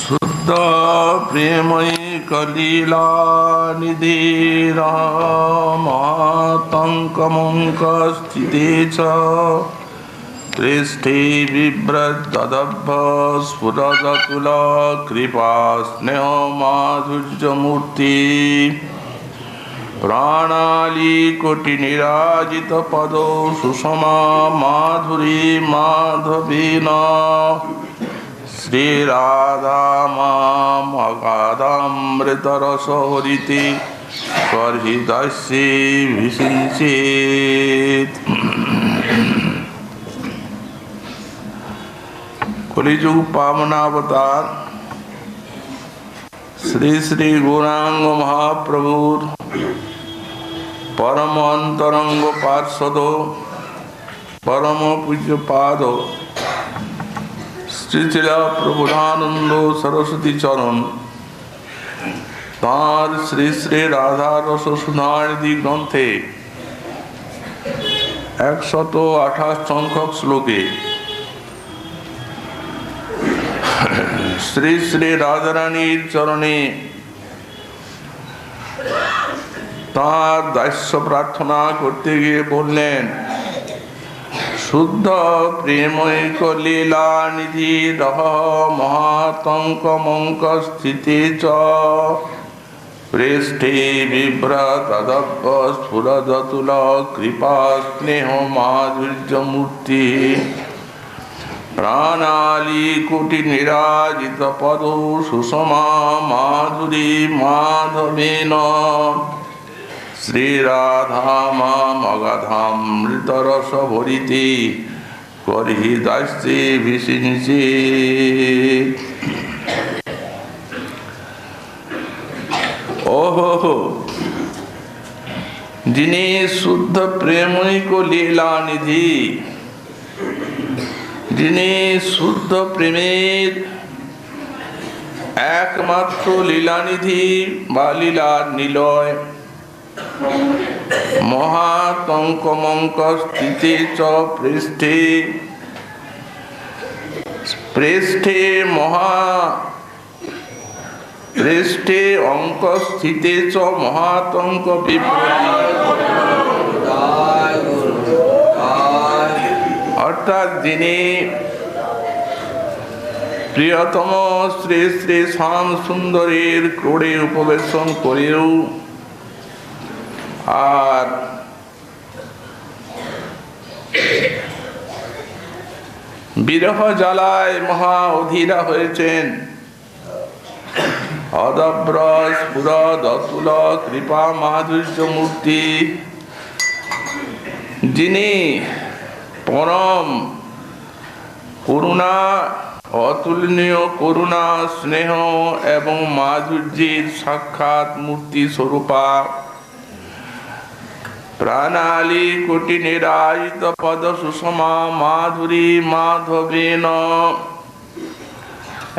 शुद्ध प्रेमयी कलीला निधि रामातंकमंक स्थिते च पृष्ठे बिभ्रद्दभ स्फुरदतुल कृपा स्नेह माधुर्यमूर्ति प्राणाली कोटि निराजित पदो सुषमा माधुरी माधवीन श्री राधा माम अगाधामृत रस हरिति कर्हितस्य विसिंचेत। कलिजुग पावनावतार श्री श्री गौरांग महाप्रभुर परम अंतरंग पार्षद परम पूज्य पाद श्रीशिला प्रबोधानंद सरस्वती चरण तार श्री श्री राधा रस सुधानिधि ग्रंथे 128 संख्यक श्लोके श्री श्री राधा रानीर चरणे तार दास्य प्रार्थना करते गए बोलें शुद्ध प्रेमैक लीला निधि रह महातंक मंक स्थिते च पृष्ठे बिभ्रतदभ स्फुरदतुल कृपा स्नेह माधुर्यमूर्ति प्राणाली कोटि निराजित पदो सुषमा माधुरी माधवेन श्री राधा माम अगाधामृत रस भरिति कर्हितस्य विसिंचेत। ओहो, जिन्हें शुद्ध प्रेमैक लीला निधि, जिन्हें शुद्ध प्रेमेर एकमात्र लीला निधि बा लीला निलय महातंकमंक स्थिते च पृष्ठे पृष्ठे अंक स्थिते च महातंक अर्थात जिन्हें प्रियतम श्री श्री श्याम सुंदरेर क्रोड़े उपवेशन करेও আর বিরহ জ্বালায় মহা অধীরা হয়েছেন অদব্র স্ফুরদ অতুল কৃপা মাধুর্য মূর্তি যিনি পরম করুণা অতুলনীয় করুণা স্নেহ এবং মাধুর্যের সাক্ষাৎ মূর্তি স্বরূপা प्राणाली कोटि निराजित पद सुषमा माधुरी माधवेन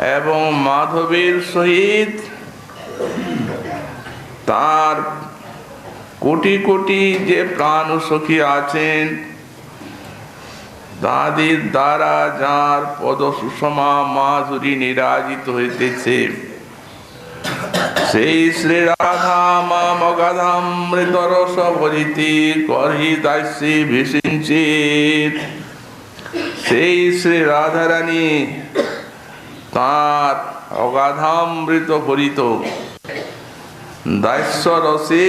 एवं माधवीर सहित तार कोटि कोटि जे प्राण सखी आছেন তাদের দ্বারা যার পদ সুষমা মাধুরী নিরাজিত হইতেছে সেই শ্রী রাধা মাম অগাধামৃত রস ভরিতি कर्हितस्य विसिंचेत। সেই শ্রী রাধা রানী তার অগাধামৃত ভরিত দাস্য রসে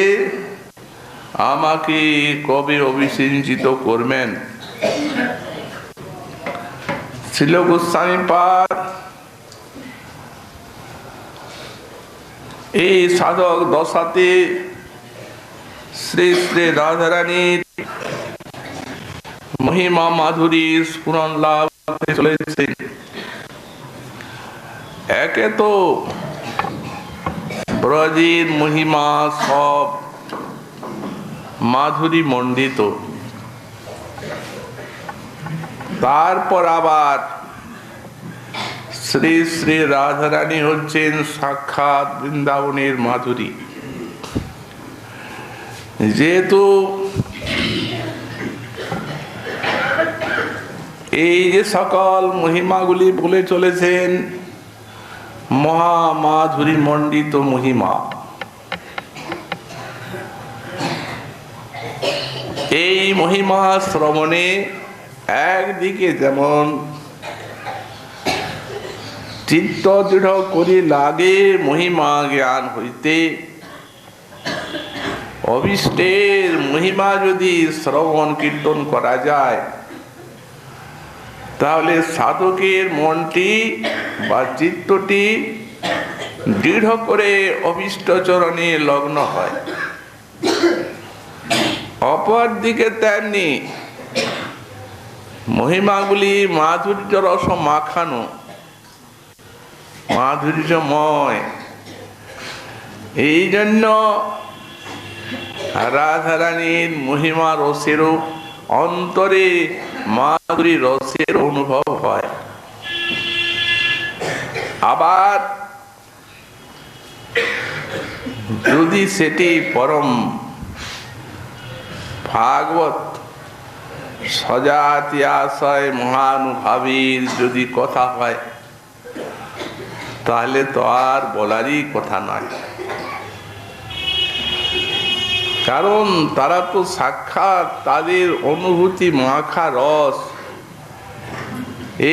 আমাকে কবে অভিষিঞ্চিত করবেন। ছিল গোস্বামী পাদ এই সাধক দশাতে শ্রী শ্রী রাধা রানীর মহিমা মাধুরীর স্ফুরণ লাভ করতে চলেছে। একে তো ব্রজের মহিমা সব মাধুরী মণ্ডিত, তারপর আবার শ্রী শ্রী রাধারানী হচ্ছেন সাক্ষাৎ বৃন্দাবনের মাধুরী। যেহেতু এই যে সকল মহিমাগুলি বলে চলেছেন, মহা মাধুরী মণ্ডিত মহিমা, এই মহিমা শ্রবণে একদিকে যেমন চিত্ত দৃঢ় করি লাগে মহিমা জ্ঞান হইতে, অভীষ্টের মহিমা যদি শ্রবণ কীর্তন করা যায় তাহলে সাধকের মনটি বা চিত্তটি দৃঢ় করে অভীষ্ট চরণে লগ্ন হয়। অপর দিকে তেমনি মহিমাগুলি মাধুর্য রস মাখানো, মাধুর্যময়। এই জন্য রাধারানীর মহিমা রসেরও অন্তরে মাধুরী রসের অনুভব হয়। আবার যদি সেটি পরম ভাগবত সজাতি আশয় মহানুভাবীর যদি কথা হয় তাহলে তো আর বলারই কথা নয়। কারণ তারা তো সাক্ষাৎ তাদের অনুভূতি মাখা রস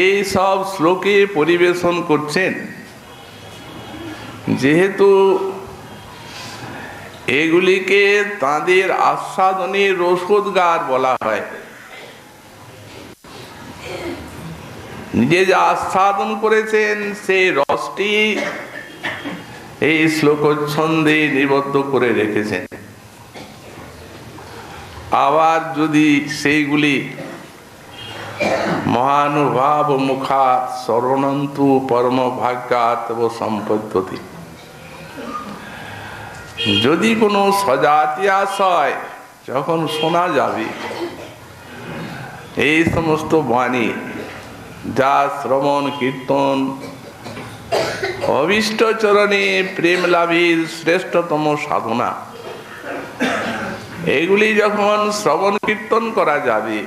এই সব শ্লোকে পরিবেশন করছেন। যেহেতু এগুলিকে তাদের আস্বাদনের রসোদ্গার বলা হয়, নিজে যা আস্বাদন করেছেন সেই রসটি এই শ্লোকচ্ছন্দে নিবদ্ধ করে রেখেছেন। আবার যদি সেইগুলি মহানুভাব মুখা শরণন্তু পরম ভাগ্যাতব সম্পদ্যতি, যদি কোনো সজাতি আশয় যখন শোনা যাবে এই সমস্ত বাণী, যা শ্রবণ কীর্তন অভীষ্ট চরণে প্রেম লাভের শ্রেষ্ঠতম সাধনা, এগুলি যখন শ্রবণ কীর্তন করা যাবে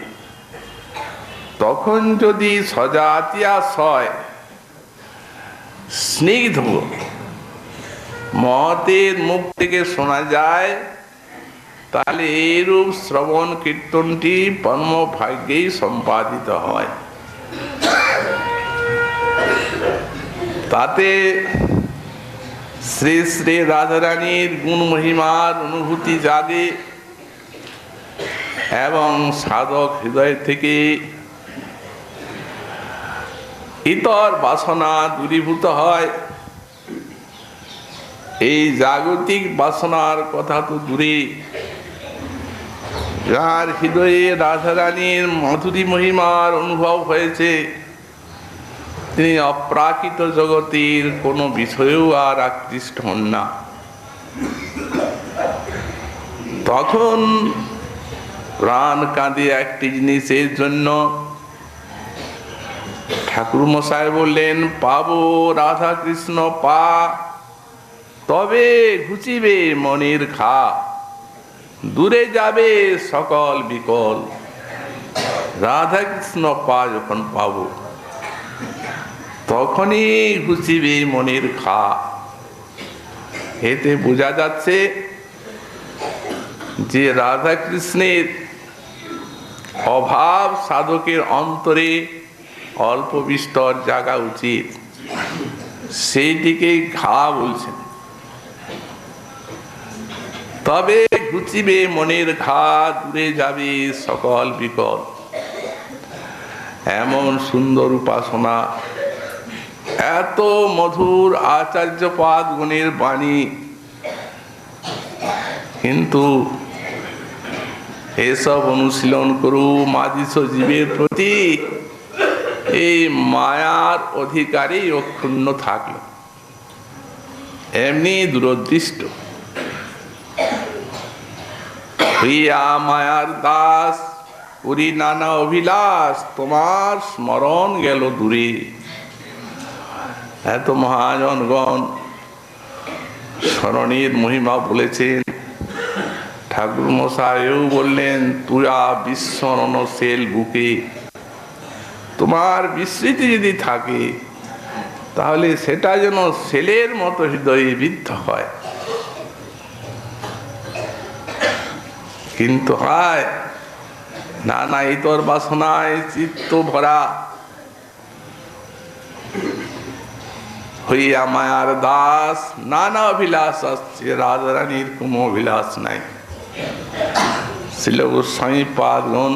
তখন যদি সজাতি আশয় স্নিগ্ধ মহতের মুখ থেকে শোনা যায় তাহলে এইরূপ শ্রবণ কীর্তনটি পরম ভাগ্যেই সম্পাদিত হয়। তাতে শ্রী শ্রী রাধারানীর গুণ মহিমার অনুভূতি জাগে এবং সাধক হৃদয় থেকে ইতর বাসনা দূরীভূত হয়। এই জাগতিক বাসনার কথা তো দূরে, যার হৃদয়ে রাধারানীর মাধুরী মহিমার অনুভব হয়েছে তিনি অপ্রাকৃত জগতের কোনো বিষয়েও আর আকৃষ্ট হন না। তখন প্রাণ কাঁদে একটি জিনিসের জন্য। ঠাকুর মশাই বললেন, পাবো রাধা কৃষ্ণ পা তবে ঘুচিবে মনের খা, দূরে যাবে সকল বিকল। রাধা কৃষ্ণ পা যখন পাবো তখনই ঘুচিবে মনের খা। এতে বোঝা যাচ্ছে যে রাধা কৃষ্ণের অভাব সাধকের অন্তরে অল্প বিস্তর জাগা উচিত, সেইটিকে ঘা বলছেন। তবে ঘুচিবে মনের ঘা, দূরে যাবে সকল বিকল। এমন সুন্দর উপাসনা, এত মধুর আচার্যপাদ গুণের বাণী, কিন্তু এসব অনুশীলন করু মাদিস জীবের প্রতি এই মায়ার অধিকারী অক্ষুণ্ণ থাকলো, এমনি দূরদৃষ্ট। প্রিয়া মায়ার দাস পুরী নানা অভিলাষ, তোমার স্মরণ গেল দূরে। এত মহাজনগণ স্মরণের মহিমা বলেছেন, ঠাকুর মশাইও বললেন, তুয়া বিস্মরণশীল বুকে, তোমার বিস্মৃতি যদি থাকে তাহলে সেটা যেন ছেলের মতো হৃদয়ে বিদ্ধ হয়। কিন্তু হয় নানা ইতর বাসনায় চিত্ত ভরা হইয়া মায়ার দাস, নানা অভিলাষ আসছে, রাজারানীর কোনো অভিলাষ নাই। শিল গোস্বামী পাদগণ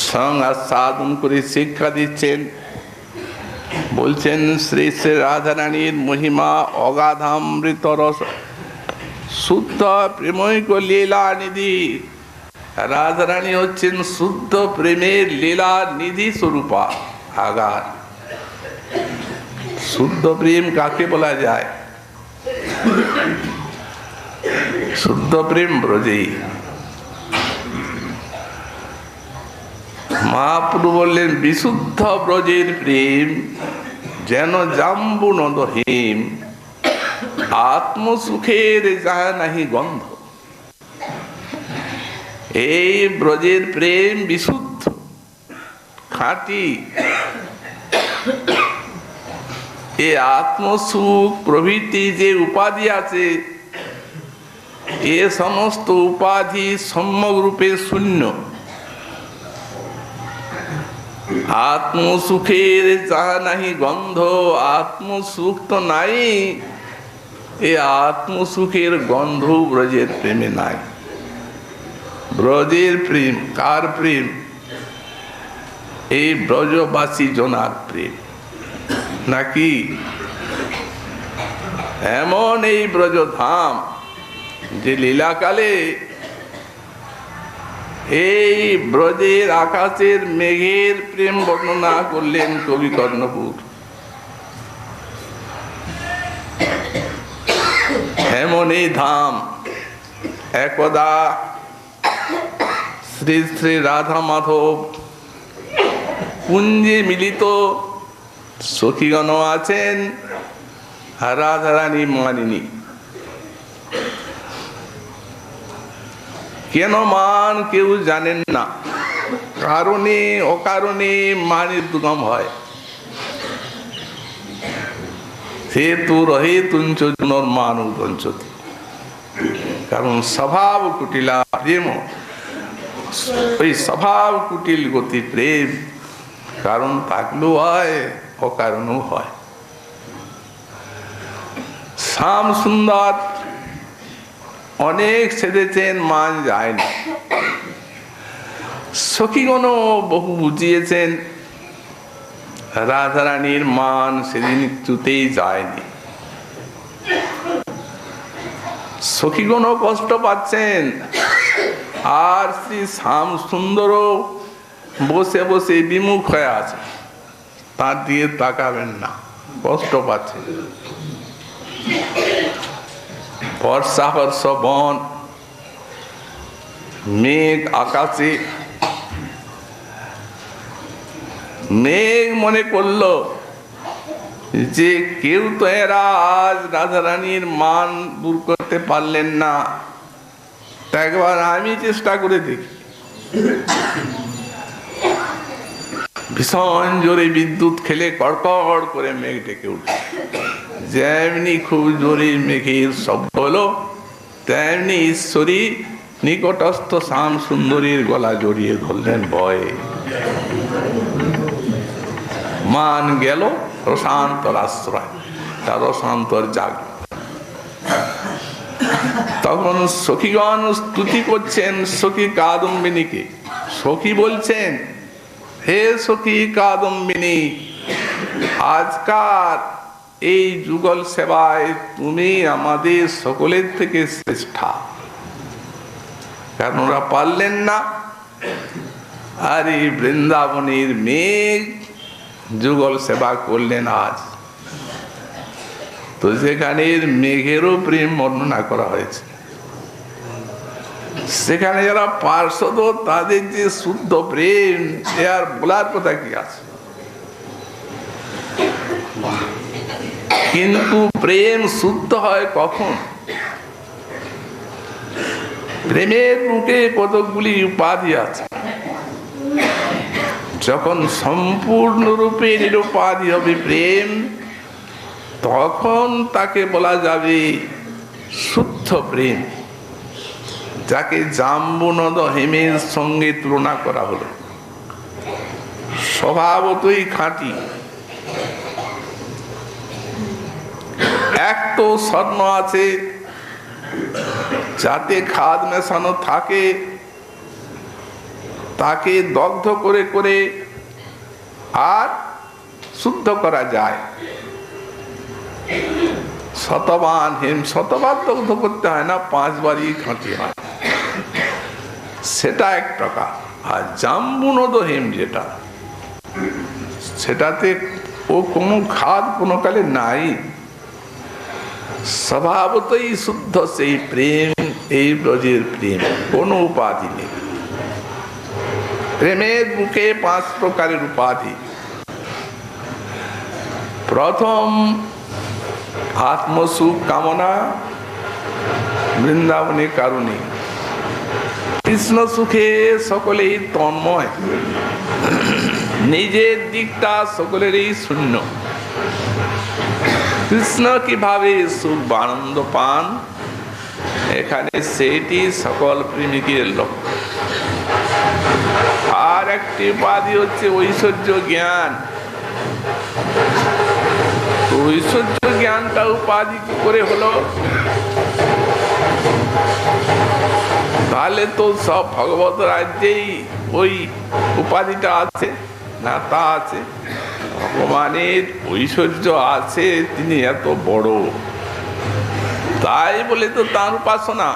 স্বয়ং আস্বাদন করে শিক্ষা দিচ্ছেন, বলছেন শ্রী শ্রী রাধারানীর মহিমা অগাধামৃত রস, শুদ্ধ প্রেমৈক লীলা নিধি। রাধারানী হচ্ছেন শুদ্ধ প্রেমের লীলা নিধি স্বরূপা আগার। শুদ্ধ প্রেম কাকে বলা যায়? শুদ্ধ প্রেম ব্রজেই। মহাপ্রভু বললেন, বিশুদ্ধ ব্রজের প্রেম যেন জাম্বু নদ হিম, আত্মসুখের যাহা নাহি গন্ধ। এই ব্রজের প্রেম বিশুদ্ধ, খাঁটি। এ আত্মসুখ প্রভৃতি যে উপাধি আছে, এ সমস্ত উপাধি সম্যক রূপে শূন্য। আত্মসুখের যাহা নাহি গন্ধ, আত্মসুখ তো নাই, এ আত্মসুখের গন্ধ ব্রজের প্রেমে নাই। ব্রজের প্রেম কার প্রেম? এই ব্রজবাসী জনার প্রেম নাকি? এমন এই ব্রজধাম যে লীলাকালে এই ব্রজের আকাশের মেঘের প্রেম বর্ণনা করলেন কবি কর্ণপুর। এমন এই ধাম একদা শ্রী শ্রী রাধা মাধব কুঞ্জে মিলিত সখীগণ আছেন, রাধারানী মানিনী। কেন মান কেউ জানেন না, কারণে অকারণে মানের দুগম হয়। সে তু রহে তুঞ্চ জুনর মান উদঞ্চতি। কারণ স্বভাব কুটিলা প্রেম, ওই স্বভাব কুটিল গতি প্রেম কারণ থাকলেও হয়, অকারণও হয়। শ্যাম সুন্দর অনেক সেজেছেন, মান যায়নি। সখীগণও বহু বুঝিয়েছেন, রাধারানীর মান সেদিন কিছুতেই যায়নি। সখীগণও কষ্ট পাচ্ছেন, আর শ্রী শ্যাম সুন্দরও বসে বসে বিমুখ হয়ে আছে, তার দিয়ে তাকাবেন না, কষ্ট পাচ্ছেন। বর্ষা বর্ষ বন, মেঘ আকাশে, মেঘ মনে করলো যে কেউ তো এরা আজ রাধারানীর মান দূর করতে পারলেন না, একবার আমি চেষ্টা করে দেখি। ভীষণ জোরে বিদ্যুৎ খেলে কড়কড় করে মেঘ ডেকে উঠে। যেমনি খুব জোরে মেঘের শব্দ হলো, তেমনি ঈশ্বরী নিকটস্থ শ্যাম সুন্দরীর গলা জড়িয়ে ধরলেন ভয়ে। মান গেল রসান্তর আশ্রয়, তার রসান্তর জাগ। তখন সখীগণ স্তুতি করছেন সখী কাদম্বিনীকে। সখী বলছেন, হে সখী কাদম্বিনী, আজকার এই যুগল সেবায় তুমি আমাদের সকলের থেকে শ্রেষ্ঠা। কারণ ওরা পারলেন না, আর এই বৃন্দাবনের মেঘ যুগল সেবা করলেন আজ। তো সেখানের মেঘেরও প্রেম বর্ণনা করা হয়েছে। সেখানে যারা পার্শ্বদ তাদের যে শুদ্ধ প্রেম, এ আর বলার কথা কি আছে। কিন্তু প্রেম শুদ্ধ হয় কখন? প্রেমের বুকে কতগুলি উপাধি আছে। যখন সম্পূর্ণরূপে নিরুপাধি হবে প্রেম, তখন তাকে বলা যাবে শুদ্ধ প্রেম, যাকে জাম্বু নদ হেমের সঙ্গে তুলনা করা হলো। স্বভাবতই খাঁটি। এক তো স্বর্ণ আছে, যাতে খাদ মেশানো থাকে, তাকে দগ্ধ করে করে আর শুদ্ধ করা যায়। শতবার হেম, শতবার দগ্ধ করতে হয় না, 5 বারই খাঁটি হয়, সেটা এক প্রকার। আর জাম্বুনদ হেম যেটা, সেটাতে ও কোনো খাদ কোনো কালে নাই, স্বভাবতই শুদ্ধ সেই প্রেম, এই ব্রজের প্রেম, কোনো উপাধি নেই। প্রেমের বুকে 5 প্রকারের উপাধি। প্রথম আত্মসুখ কামনা, বৃন্দাবনে কারণে কৃষ্ণ সুখে সকলেই তন্ময়, নিজের দিকটা সকলেরই শূন্য। কৃষ্ণ কিভাবে সুখ আনন্দ পান, এখানে সেটি সকল প্রেমিকের লক্ষ্য। আর একটি উপাধি হচ্ছে ঐশ্বর্য জ্ঞান। ঐশ্বর্য জ্ঞানটা উপাধি কি করে হলো? তাহলে তো সব ভগবত রাজ্যেই ওই উপাধিটা আছে না? তা আছে, ভগবানের ঐশ্বর্য আছে, তিনি এত বড়, তাই বলে তো তার উপাসনা।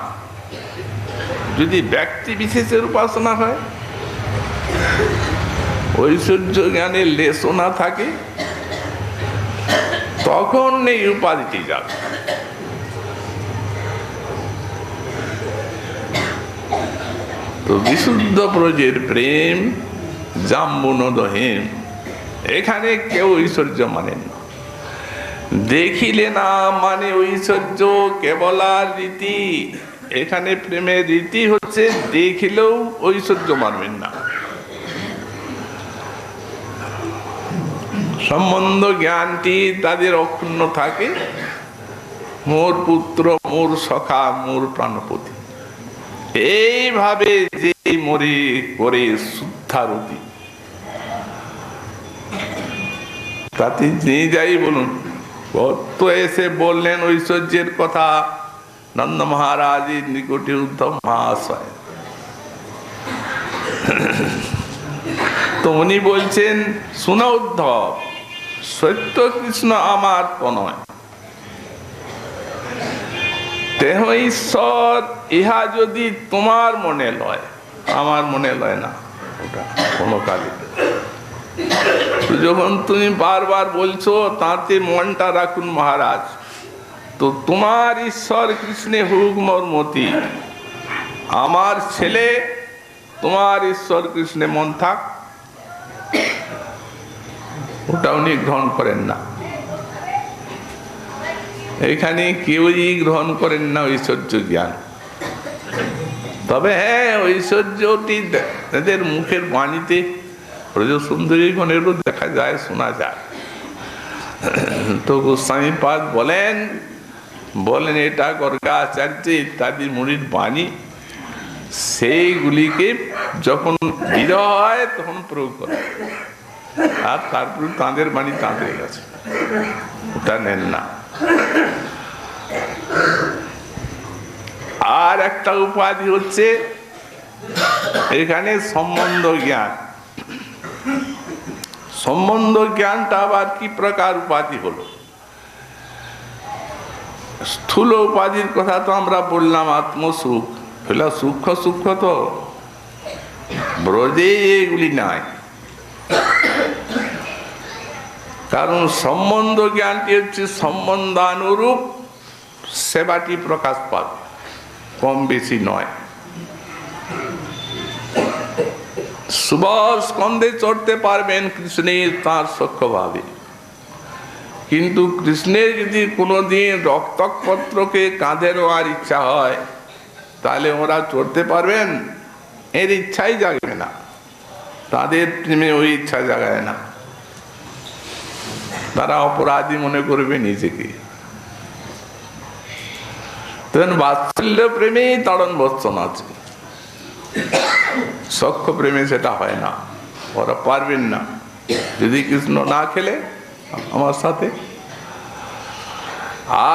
যদি ব্যক্তি বিশেষের উপাসনা হয়, ঐশ্বর্য জ্ঞানের লেশও না থাকে, তখন এই উপাধিটি যাবে। তো বিশুদ্ধ ব্রজের প্রেম, জাম্বুনদ হেম, এখানে কেউ ঐশ্বর্য মানেন না। দেখিলে না মানে ঐশ্বর্য কেবল আর রীতি। এখানে প্রেমের রীতি হচ্ছে দেখিলেও ঐশ্বর্য মানবেন না। সম্বন্ধ জ্ঞানটি তাদের অক্ষুণ্ণ থাকে। মোর পুত্র, মোর সখা, মোর প্রাণপতি, এইভাবে যে মরে করে শুদ্ধারতি, তাতে নিয়ে যাই বলুন। কত এসে বললেন ঐশ্বর্যের কথা নন্দ মহারাজের নিকটে উদ্ধব মহাশয়। তো উনি বলছেন, শুনো উদ্ধব, সত্য কৃষ্ণ আমার তনয়, দেহ ঈশ্বর ইহা যদি তোমার মনে লয়, আমার মনে লয় না ওটা কোনো কালে। যখন তুমি বারবার বলছো, তাতে মনটা রাখুন মহারাজ। তো তোমার ঈশ্বর কৃষ্ণে হুক মোর মতি, আমার ছেলে তোমার ঈশ্বর কৃষ্ণে মন থাক, ওটা উনি গ্রহণ করেন না। এখানে কেউই গ্রহণ করেন না ঐশ্বর্য জ্ঞান। তবে হ্যাঁ, ঐশ্বর্যটি এদের মুখের বাণীতে ব্রজসুন্দরী গণেরও দেখা যায়, শোনা যায়। তো গোস্বামী পাদ বলেন এটা গর্গাচার্য ইত্যাদি মুনির বাণী, সেইগুলিকে যখন বিরহ হয় তখন প্রয়োগ করে, আর তারপরে তাঁদের বাণী তাঁদের কাছে, ওটা নেন না। আর একটা উপাধি হচ্ছে এখানে সম্বন্ধ জ্ঞান। সম্বন্ধ জ্ঞানটা আবার কি প্রকার উপাধি হলো? স্থূল উপাধির কথা তো আমরা বললাম, আত্মসুখ, সূক্ষ্ম সূক্ষ্ম তো ব্রজে এগুলি নাই। কারণ সম্বন্ধ জ্ঞানটি হচ্ছে সম্বন্ধানুরূপ সেবাটি প্রকাশ পাবে, কম বেশি নয়। সুবল স্কন্ধে চড়তে পারবেন কৃষ্ণের, তাঁর সখ্য ভাবে, কিন্তু কৃষ্ণের যদি কোনোদিন রক্তপত্রকে কাঁধে নেওয়ার ইচ্ছা হয়, তাহলে ওরা চড়তে পারবেন? এর ইচ্ছাই জাগবে না, তাদের প্রেমে ওই ইচ্ছা জাগায় না। তারা অপরাধী মনে করবে নিজেকে। তখন বাৎসল্য প্রেমেই তাড়ন বর্ষণ আছে, সখ্য প্রেমে সেটা হয় না। ওরা পারবেন না যদি কৃষ্ণ না খেলে আমার সাথে।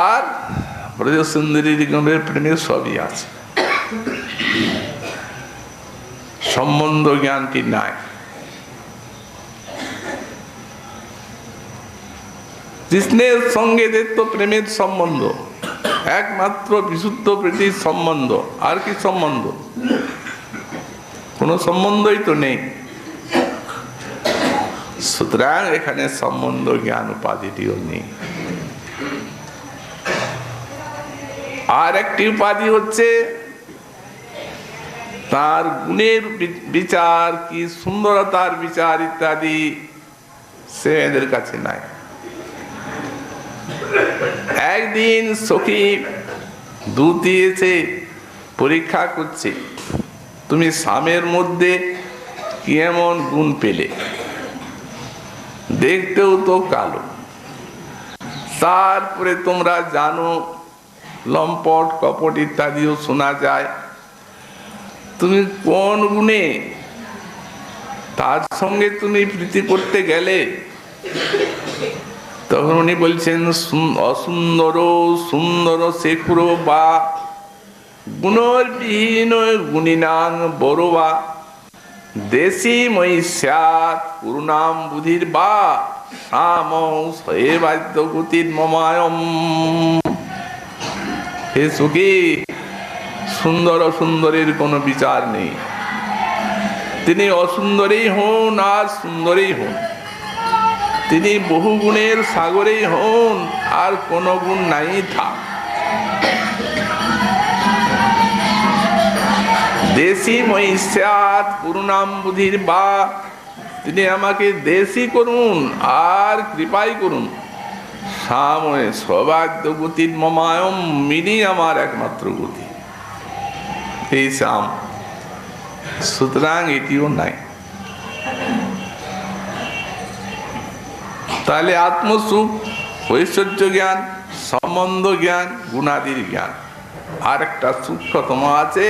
আর ব্রজসুন্দরী নিগমের প্রেমে সবই আছে, সম্বন্ধ জ্ঞানটি নাই। কৃষ্ণের সঙ্গে তো প্রেমের সম্বন্ধ, একমাত্র বিশুদ্ধ প্রীতির সম্বন্ধ। আর কি সম্বন্ধ? কোনো সম্বন্ধই তো নেই। সুতরাং এখানে সম্বন্ধ জ্ঞান উপাধিটিও নেই। আর একটি উপাধি হচ্ছে তার গুণের বিচার, কি সুন্দরতার বিচার ইত্যাদি, সে এদের কাছে নাই। একদিন সখী দূতি এসে পরীক্ষা করছে, তুমি স্বামীর মধ্যে কি এমন গুণ পেলে? দেখতেও তো কালো, তারপরে তোমরা জানো লম্পট কপট ইত্যাদিও শোনা যায়, তুমি কোন গুণে তার সঙ্গে তুমি প্রীতি করতে গেলে? তখন উনি বলছেন, অসুন্দর সুন্দর শেখুর বা গুণর বিহীন গুণিনাং বড়বা দেশি মহিষ্যাত পুরুনাম বুধির বা সাম সয়ে বাদ্য গতির মমায়ম। হে সুখী, সুন্দর অসুন্দরের কোনো বিচার নেই। তিনি অসুন্দরই হন আর সুন্দরই হন, তিনি বহু গুণের সাগরেই হন আর কোন গুণ নাই থাক। দেশি মহিষ্যাত পুরুনাম বুধির বা, তিনি আমাকে দেশি করুন আর কৃপাই করুন। সাময়ে সবাদ্য গতির মমায়ম, মিনি আমার একমাত্র গতি, এই শ্যাম। সুতরাং এটিও নাই। তাহলে আত্মসুখ, ঐশ্বর্য জ্ঞান, সম্বন্ধ জ্ঞান, গুণাদির জ্ঞান। আর একটা সূক্ষ্মতম আছে,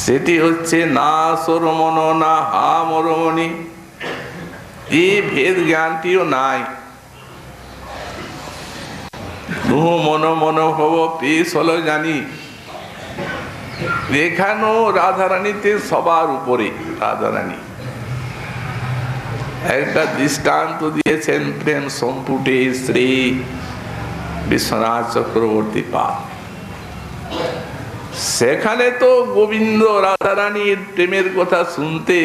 সেটি হচ্ছে না সরমন না হা মরমণি, এই ভেদ জ্ঞানটিও নাই। তুহু মন মন ভব পেশ হলো জানি, এখানেও রাধারানীতে সবার উপরে রাধারানী। একটা দৃষ্টান্ত দিয়েছেন প্রেম সম্পুটে শ্রী বিশ্বনাথ চক্রবর্তী পাল। সেখানে তো গোবিন্দ রাধারানীর প্রেমের কথা শুনতে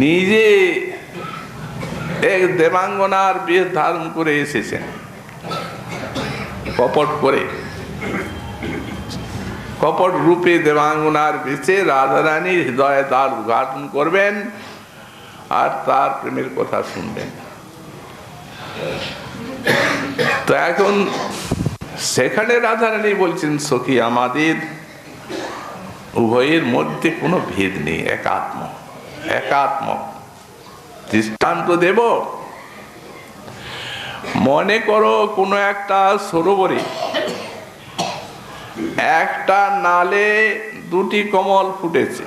নিজে এক দেবাঙ্গনার বেশ ধারণ করে এসেছেন, কপট করে, কপট রূপে দেবাঙ্গনার বেশে রাধারানীর হৃদয়ে দ্বার উদ্ঘাটন করবেন আর তার প্রেমের কথা শুনবেন। তো এখন সেখানে রাধারানী বলছেন, সখী আমাদের উভয়ের মধ্যে কোনো ভেদ নেই, একাত্ম একাত্ম। দৃষ্টান্ত দেব, মনে করো কোনো একটা সরোবরে একটা নালে দুটি কমল ফুটেছে,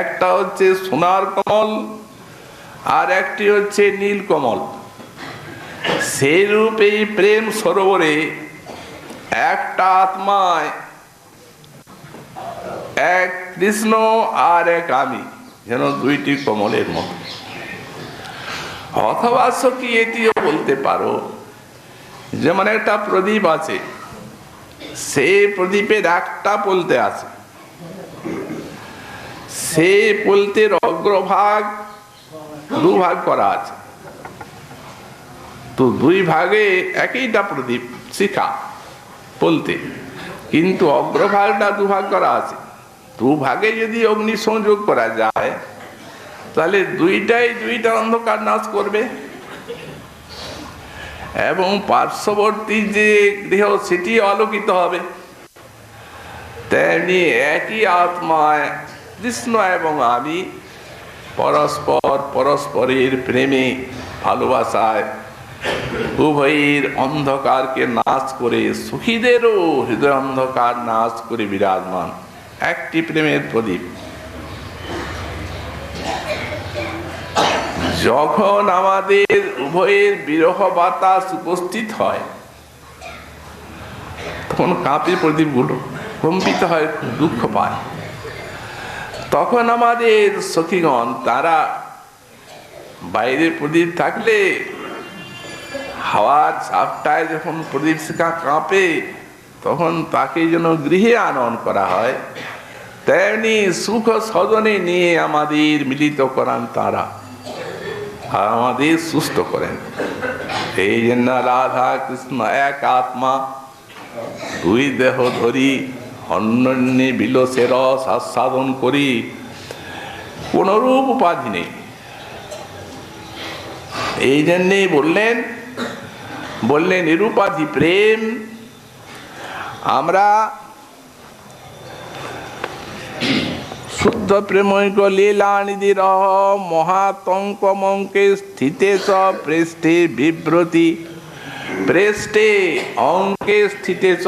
একটা হচ্ছে সোনার কমল আর একটি হচ্ছে নীল কমল। সেই রূপে প্রেম সরোবরে একটা আত্মায় এক কৃষ্ণ আর এক আমি, যেন দুইটি কমলের মতো। অথবা সখী এটিও বলতে পারো, যেমন একটা প্রদীপ আছে, সেই প্রদীপের একটা পলতে আছে, সেই পলতের অগ্রভাগ দুভাগ করা আছে, তো দুই ভাগে একইটা প্রদীপ শিখা পলতে, কিন্তু অগ্রভাগটা দুভাগ করা আছে। দুভাগে যদি অগ্নি সংযোগ করা যায়, তাহলে দুইটাই দুইটা অন্ধকার নাশ করবে, এবং পার্শ্ববর্তী যে গৃহ সেটি আলোকিত হবে। তেমনি একই আত্মায় কৃষ্ণ এবং আমি পরস্পর পরস্পরের প্রেমে ভালোবাসায় উভয়ের অন্ধকারকে নাশ করে সুখীদেরও হৃদয় অন্ধকার নাশ করে বিরাজমান একটি প্রেমের প্রদীপ। যখন আমাদের উভয়ের বিরহ বাতাস উপস্থিত হয়, তখন কাঁপে প্রদীপগুলো, কম্পিত হয়, দুঃখ পায়। তখন আমাদের সখীগণ তারা বাইরে প্রদীপ থাকলে হাওয়ার ঝাপটায় যখন প্রদীপ শিখা কাঁপে, তখন তাকে যেন গৃহে আনয়ন করা হয়, তেমনি সুখ সদনে নিয়ে আমাদের মিলিত করান তারা, আমাদের সুস্থ করেন। এই জন্য রাধা কৃষ্ণ এক আত্মা, দুই দেহ ধরি অন্যন্যে বিলসে রস আস্বাদন করি, কোনরূপ উপাধি নেই। এই জন্যেই বললেন নিরুপাধি প্রেম। আমরা শুদ্ধ প্রেমৈক লীলানিধির মহাতঙ্ক মঙ্কে স্থিতে চ প্রেষ্ঠে বিভ্রতি প্রেষ্ঠে অঙ্কে স্থিতে চ,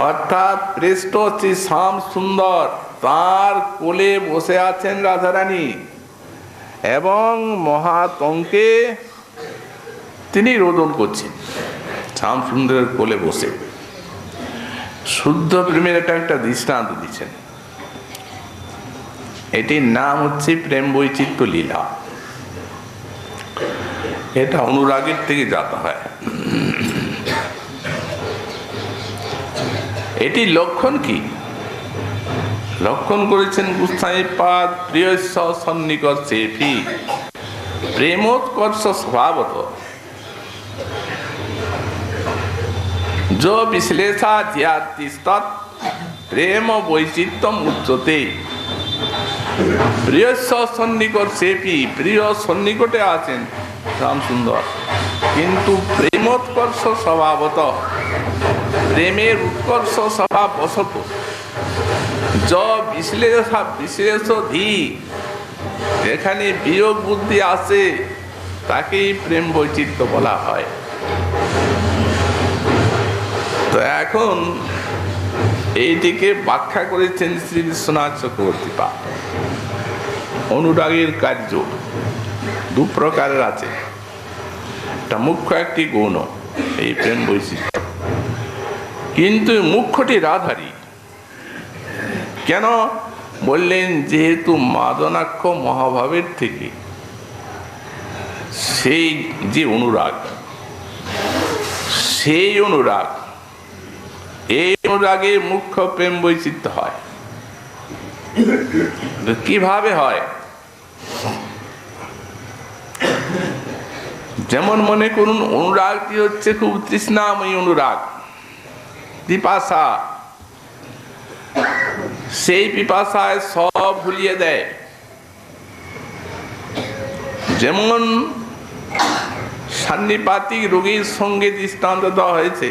অর্থাৎ পৃষ্ঠ শ্রী শ্যাম সুন্দর, তার কোলে বসে আছেন রাধারানী, এবং মহাতঙ্কে তিনি রোদন করছেন শ্যাম সুন্দরের কোলে বসে। শুদ্ধ প্রেমের এটা একটা দৃষ্টান্ত দিচ্ছেন। এটির নাম হচ্ছে প্রেম বৈচিত্র্য লীলা। এটা অনুরাগের থেকে জাত হয়। এটি লক্ষণ কি? লক্ষণ করেছেন গোস্বামীপাদ, প্রিয়স্য সন্নিকট সেফি প্রেমোৎকর্ষ স্বভাবত जो विश्लेषा ध्यातिस्तत् प्रेम वैचित्रम उच्यते। প্রিয় সন্নিকট সেপি, প্রিয় সন্নিকটে আছেন রাম সুন্দর, কিন্তু প্রেমোৎকর্ষ স্বভাবত, প্রেমের উৎকর্ষ স্বভাব বশত, য বিশ্লেষধি, যেখানে বিয়োগ বুদ্ধি আসে তাকেই প্রেম বৈচিত্র্য বলা হয়। তো এখন এইটিকে ব্যাখ্যা করেছেন শ্রী বিশ্বনাথ চক্রবর্তী পা। অনুরাগের কার্য দু প্রকারের আছে, একটা মুখ্য একটি গৌণ, এই প্রেম বৈচিত্র্য। কিন্তু মুখ্যটি রাধারী। কেন বললেন? যেহেতু মাদনাক্ষ মহাভাবের থেকে সেই যে অনুরাগ, সেই অনুরাগ, এই অনুরাগে মুখ্য প্রেম বৈচিত্র্য হয়। কিভাবে হয়? যেমন মনে করুন, অনুরাগটি হচ্ছে খুব তৃষ্ণাময়ী অনুরাগ, পিপাসা। সেই পিপাসায় সব ভুলিয়ে দেয়। যেমন সান্নিপাতিক রোগীর সঙ্গে দৃষ্টান্ত দেওয়া হয়েছে।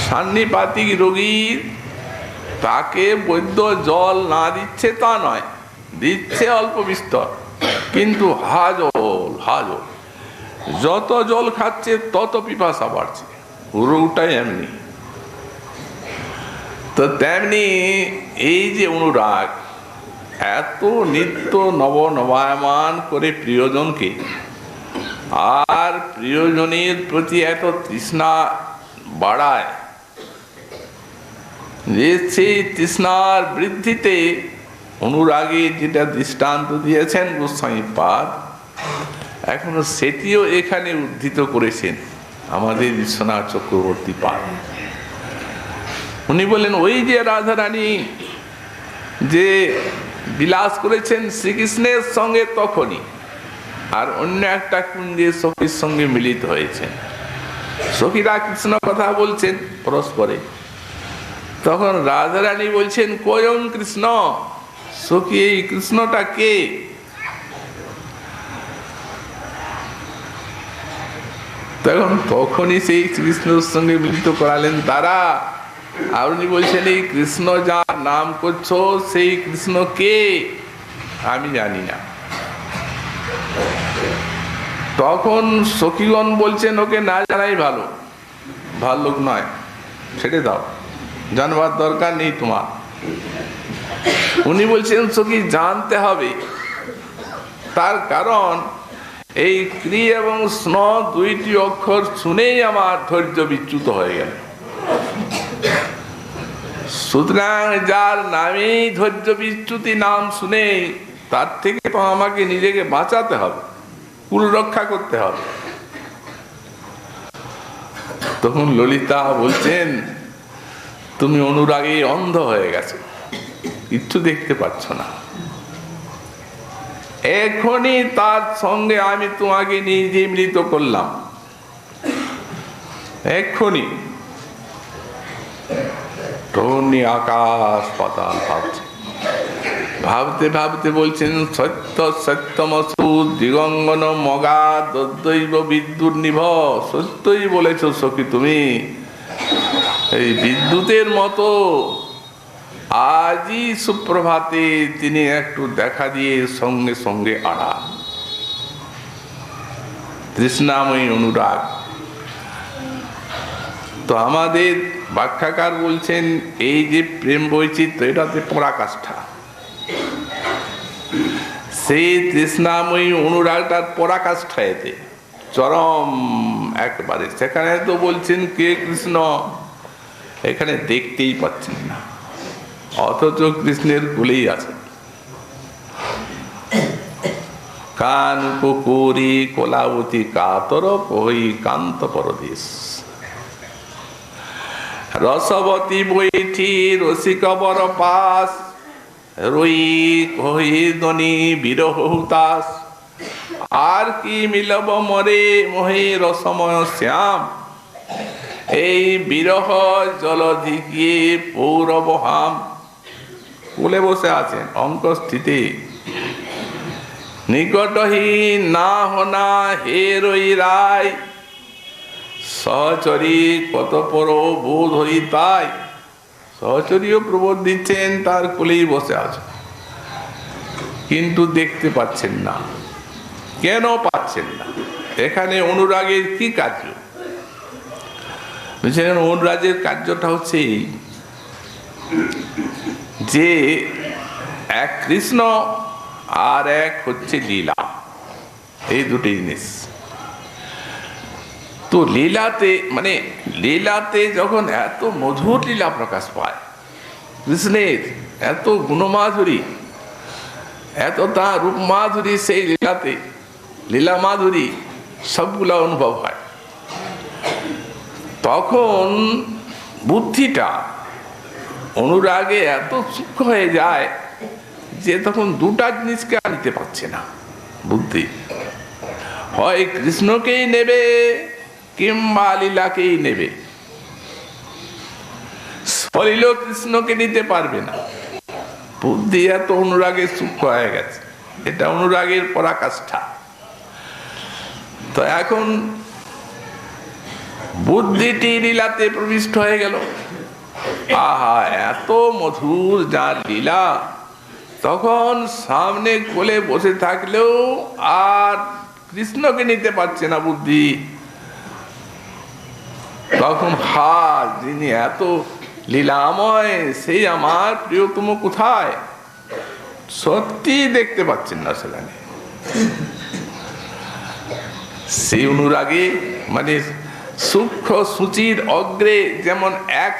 সান্নিপাতিক রোগীর, তাকে বৈদ্য জল না দিচ্ছে তা নয়, দিচ্ছে অল্প বিস্তর, কিন্তু হাজল যত জল খাচ্ছে তত পিপাসা বাড়ছে। রোগটাই এমনি। তো তেমনি এই যে অনুরাগ, এত নিত্য নবনবায়মান করে প্রিয়জনকে, আর প্রিয়জনের প্রতি এত তৃষ্ণা বাড়ায় যে সেই তৃষ্ণার বৃদ্ধিতে অনুরাগে যেটা দৃষ্টান্ত দিয়েছেন গোস্বামীপাদ, এখনো সেটিও এখানে উদ্ধৃত করেছেন আমাদের বিশ্বনাথ চক্রবর্তী পাদ। উনি বলেন, ওই যে রাধারানী যে বিলাস করেছেন শ্রীকৃষ্ণের সঙ্গে তখনই, আর অন্য একটা কুঞ্জে সখীর সঙ্গে মিলিত হয়েছেন। সখীরা কৃষ্ণ কথা বলছেন পরস্পরে, তখন রাধারানী বলছেন কোয়ং কৃষ্ণ, সখী এই কৃষ্ণটা কে? তখনই সেই কৃষ্ণের সঙ্গে মিলিত করালেন তারা। আপনি বলছেন এই কৃষ্ণ যার নাম করছো সেই কৃষ্ণ কে? আমি জানি না। তখন সখীগণ বলছেন ওকে না জানাই ভালো, ভালো লোক নয়, ছেড়ে দাও, জানবার দরকার নেই তোমার। উনি বলছেন সখী জানতে হবে, তার কারণ এই ক্রি এবং স্ন দুইটি অক্ষর শুনেই আমার ধৈর্য বিচ্যুত হয়ে গেল। সুতরাং যার নামেই ধৈর্য বিচ্যুতি নাম শুনে, তার থেকে তো আমাকে নিজেকে বাঁচাতে হবে, কুল রক্ষা করতে হবে। তখন ললিতা বলছেন তুমি অনুরাগে অন্ধ হয়ে গেছো, কিচ্ছু দেখতে পাচ্ছ না। এখনই তার সঙ্গে আমি তোমাকে নিজে মিলিত করলাম, এক্ষুনি। ধনী আকাশ পাতাল ভাবছে, ভাবতে ভাবতে বলছেন সত্য সত্যমসু দিগঙ্গন মগা দৈব বিদ্যুৎ নিভ। সত্যই বলেছ সখী তুমি, এই বিদ্যুতের মতো আজই সুপ্রভাতে তিনি একটু দেখা দিয়ে সঙ্গে সঙ্গে আড়া। তৃষ্ণাময়ী অনুরাগ। তো আমাদের ব্যাখ্যাকার বলছেন এই যে প্রেম বৈচিত্র্য, এটাতে পরাকাষ্ঠা। সেই তৃষ্ণাময়ী অনুরাগটার পরাকাষ্ঠা, এতে চরম একবারে। সেখানে তো বলছেন কে কৃষ্ণ, এখানে দেখতেই পাচ্ছেন না, অথচ কৃষ্ণের কুলেই আছে। কান পুকুরি কোলাবতী কাতর কই কান্ত পরদেশ, রসবতী বৈঠি রসিক বর পাশ, রই কহিদনি বিরহ হুতাস। আর কি মিলব মরে মোহে রসময় শ্যাম, এই বিরহ জলধি গিয়ে পৌরবহাম। কুলে বসে আছেন অঙ্কস্থিতি, নিকটহি না হনা হে রই রায়, সহচরী কত পর বোধ হই তাই। সহচরীও প্রবোধ দিচ্ছেন, তার কোলেই বসে আছে, কিন্তু দেখতে পাচ্ছেন না। কেন পাচ্ছেন না? এখানে অনুরাগের কি কার্য? অনুরাগের কার্যটা হচ্ছে যে এক কৃষ্ণ আর এক হচ্ছে লীলা, এই দুটি জিনিস। তো লীলাতে মানে লীলাতে যখন এত মধুর লীলা প্রকাশ পায়, কৃষ্ণের এত গুণমাধুরী, এত তার রূপ মাধুরী, সেই লীলাতে লীলা মাধুরী সবগুলা অনুভব হয়, তখন বুদ্ধিটা অনুরাগে এত সূক্ষ্ম হয়ে যায় যে তখন দুটা জিনিসকে আর নিতে পারছে না বুদ্ধি। হয় কৃষ্ণকেই নেবে কিংবা লীলাকেই নেবে, সলিল কৃষ্ণকে নিতে পারবে না। বুদ্ধি এত অনুরাগে সূক্ষ্ম হয়ে গেছে, এটা অনুরাগের পরাকাষ্ঠা। তো এখন বুদ্ধিটি লীলাতে প্রবিষ্ট হয়ে গেল। আহা, এত মধুর যার লীলা, তখন সামনে কোলে বসে থাকলেও আর কৃষ্ণকে নিতে পারছে না বুদ্ধি। তখন যিনি এত লীলাময়, সেই আমার প্রিয়তম কোথায়? সত্যি দেখতে পাচ্ছেন না সেখানে। সেই অনুরাগে মানে সূক্ষ্ম সূচির অগ্রে যেমন এক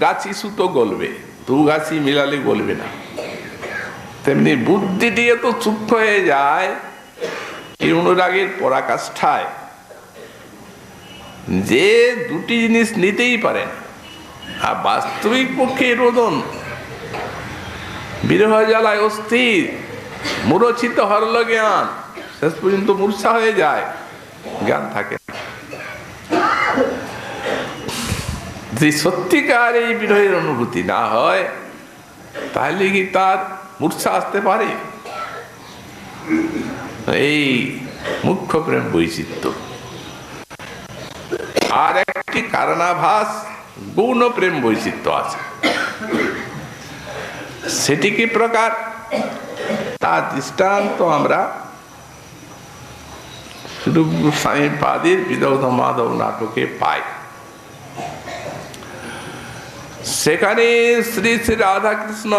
গাছি সুতো গলবে, দু গাছি মিলালে গলবে না, তেমনি বুদ্ধিটি এত সূক্ষ্ম হয়ে যায় এই অনুরাগের পরাকাষ্ঠায়, যে দুটি জিনিস নিতেই পারেন। আর বাস্তবিক পক্ষে রোদন, বিরহ জ্বালায় অস্থির, মূরছিত হরল জ্ঞান, শেষ পর্যন্ত মূর্ছা হয়ে যায়, জ্ঞান থাকে। যদি সত্যিকার এই বিরহের অনুভূতি না হয় তাহলে কি তার মূর্ছা আসতে পারে? এই মুখ্য প্রেম বৈচিত্র্য। আর একটি কারণাভাস গৌণ প্রেম বৈচিত্র্য আছে। সেটি কি প্রকার? তার দৃষ্টান্ত আমরা স্বরূপ গোস্বামী পাদের বিদগ্ধ মাধব নাটকে পাই। সেখানে শ্রী শ্রী রাধা কৃষ্ণ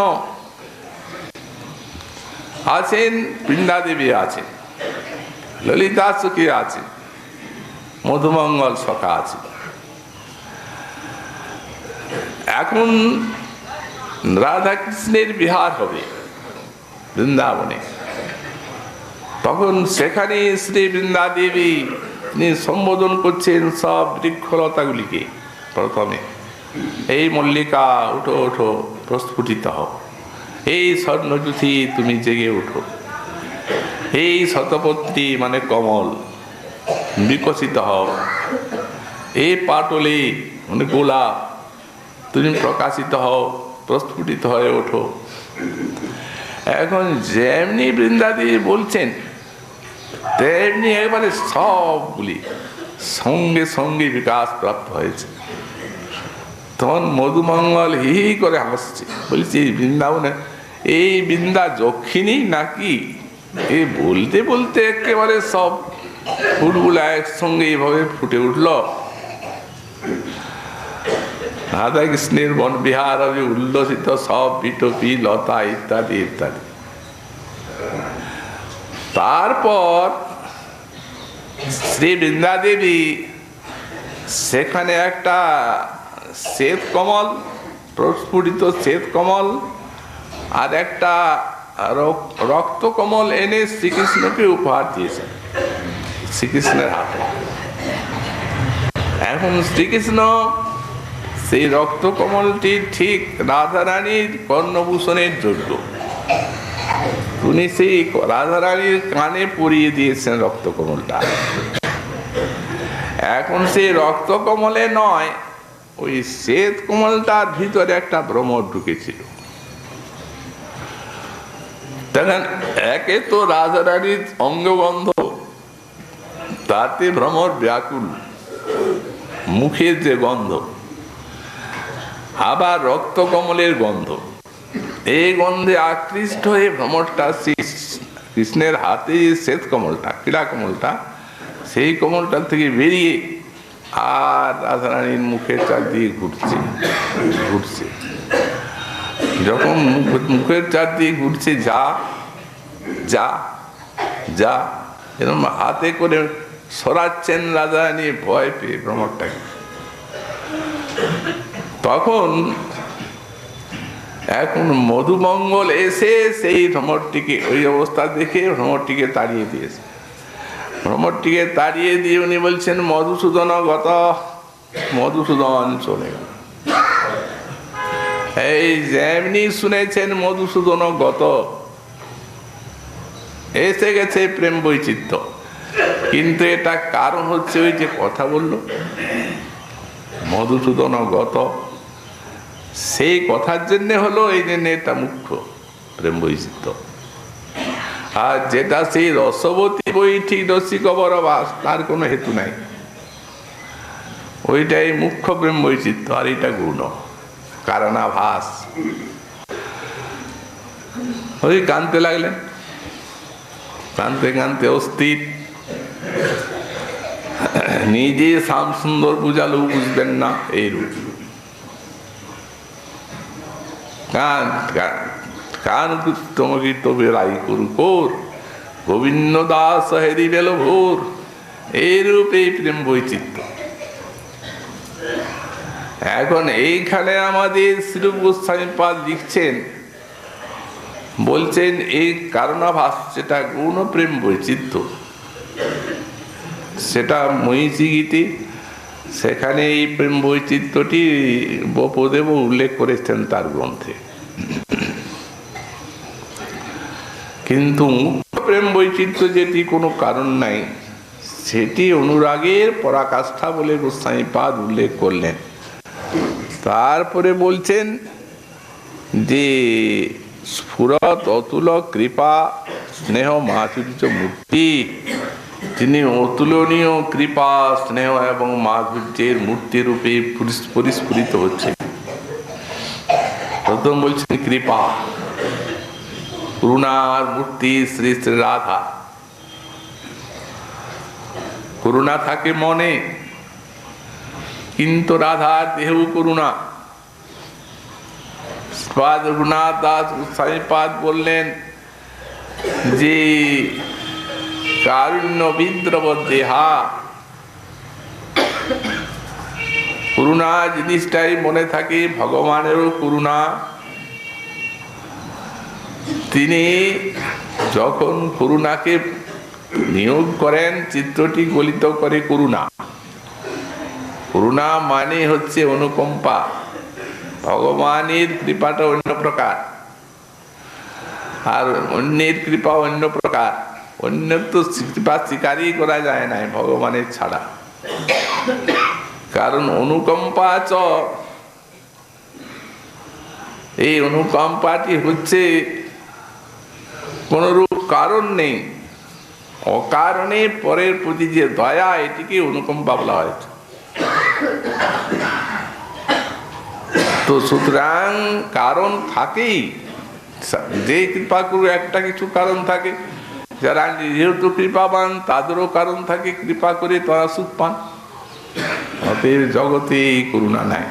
আছেন, বৃন্দা দেবী আছেন, ললিতা সখী আছে, মধুমঙ্গল সখা আছে। এখন রাধা কৃষ্ণের বিহার হবে বৃন্দাবনে। তখন সেখানে শ্রী বৃন্দা দেবী তিনি সম্বোধন করছেন সব বৃক্ষলতাগুলিকে। প্রথমে এই মল্লিকা উঠো ওঠো, প্রস্ফুটিত হও। এই স্বর্ণজ্যোতি তুমি জেগে উঠো। এই শতপত্রী মানে কমল, বিকশিত হও। এই পাটলি মানে গোলাপ, তুমি প্রকাশিত হও, প্রস্ফুটিত হয়ে ওঠো। এখন যেমনি বৃন্দাদেবী বলছেন তেমনি একবারে সবগুলি সঙ্গে সঙ্গে বিকাশ প্রাপ্ত হয়েছে। তখন মধুমঙ্গল হি হি করে হাসছে, বলছি বৃন্দাবনে এই বৃন্দা যক্ষিণী নাকি? এই বলতে বলতে একেবারে সব ফুলগুলা একসঙ্গে এইভাবে ফুটে উঠল। রাধা কৃষ্ণের বন বিহার হবে উল্লসিত সব বিটপি লতা ইত্যাদি ইত্যাদি। তারপর শ্রী বৃন্দা দেবী সেখানে একটা শ্বেত কমল, প্রস্ফুটিত শ্বেত কমল আর একটা রক্ত কমল এনে শ্রীকৃষ্ণকে উপহার দিয়েছেন শ্রীকৃষ্ণের হাতে। এখন শ্রীকৃষ্ণ সেই রক্ত কমলটি ঠিক রাধারানীর কর্ণভূষণের যোগ্য। উনি সেই রাধারানীর কানে পরিয়ে দিয়েছেন রক্ত কমলটা। এখন সেই রক্ত কমলে নয়, ওই শ্বেত কমলটার ভিতরে একটা ভ্রমর ঢুকেছিল। তখন একে তো রাধারানীর অঙ্গগন্ধ, তাতে ভ্রমর ব্যাকুল, মুখের যে গন্ধ, আবার রক্ত কমলের গন্ধ, এই গন্ধে আকৃষ্ট হয়ে ভ্রমরটা কৃষ্ণের হাতে যে শ্বেত কমলটা, ক্রীড়া কমলটা, সেই কমলটা থেকে বেরিয়ে আর রাধারানীর মুখের চারদিকে ঘুরছে ঘুরছে। যখন মুখের চারদিকে ঘুরছে, যা যা যা এরকম হাতে করে সরাচ্ছেন রাধারানী ভয় পেয়ে ভ্রমরটাকে। তখন এখন মধুমঙ্গল এসে সেই ভ্রমরটিকে, ওই অবস্থা দেখে ভ্রমরটিকে তাড়িয়ে দিয়েছে। ভ্রমরটিকে তাড়িয়ে দিয়ে উনি বলছেন মধুসূদন গত, মধুসূদন চলে গেল। এই যেমনি শুনেছেন মধুসূদন গত, এসে গেছে প্রেম বৈচিত্র্য। কিন্তু এটা কারণ হচ্ছে ওই যে কথা বললো মধুসূদন গত, সেই কথার জন্য হলো, এই জন্য এটা মুখ্য প্রেম বৈচিত্র্য। আর যেটা সেই রসবতী বৈঠি রসিক বরবাস, তার কোনো হেতু নাই। ওইটাই মুখ্য প্রেম বৈচিত্র্য, আর এটা গৌণ কারণাভাস। ওই কানতে লাগলেন, কানতে কানতে অস্থির। নিজে শ্যাম সুন্দর বুঝালেও বুঝবেন না এই রূপ। কান কান কান তোমাকে তবে রাই করু কোর, গোবিন্দ দাস হেরি বেল ভোর, এইরূপ এই প্রেম বৈচিত্র্য। এখন এইখানে আমাদের শ্রীরূপ গোস্বামী পাদ লিখছেন, বলছেন এই কারণাভাস যেটা গৌণ প্রেম বৈচিত্র্য, সেটা মহিষী গীতি, সেখানে এই প্রেম বৈচিত্র্যটি বপদেব উল্লেখ করেছেন তার গ্রন্থে। কিন্তু মুখ্য প্রেম বৈচিত্র্য যেটি কোনো কারণ নাই, সেটি অনুরাগের পরাকাষ্ঠা বলে গোস্বামী পাদ উল্লেখ করলেন। তারপরে বলছেন যে স্ফুরত অতুল কৃপা স্নেহ মাধুর্য মূর্তি, তিনি অতুলনীয় কৃপা স্নেহ এবং মাধুর্যের মূর্তি রূপে পরিস্ফুরিত হচ্ছে। প্রথম বলছেন কৃপা, করুণার মূর্তি শ্রী শ্রী রাধা। করুণা থাকে মনে, কিন্তু রাধার দেহেও করুণা। রঘুনাথ দাস গোস্বামীপাদ বললেন যে কারুণ্য বিদ্রব দেহা, করুণা জিনিসটাই মনে থাকে, ভগবানেরও করুণা। তিনি যখন করুণাকে নিয়োগ করেন, চিত্রটি গলিত করে করুণা। করুণা মানে হচ্ছে অনুকম্পা। ভগবানের কৃপাটা অন্য প্রকার, আর অন্যের কৃপা অন্য প্রকার। অন্যের তো কৃপা স্বীকারই করা যায় না ভগবানের ছাড়া, কারণ অনুকম্পা চ, এই অনুকম্পাটি হচ্ছে কোনরূপ কারণ নেই, অকারণে পরের প্রতি যে দয়া, এটিকে অনুকম্পা বলা হয়েছে। তো সুতরাং কারণ থাকেই, যে কৃপা করবে একটা কিছু কারণ থাকে। যারা যেহেতু কৃপাবান তাদেরও কারণ থাকে, কৃপা করে তারা সুখ পান। অতএব জগতে এই করুণা নাই,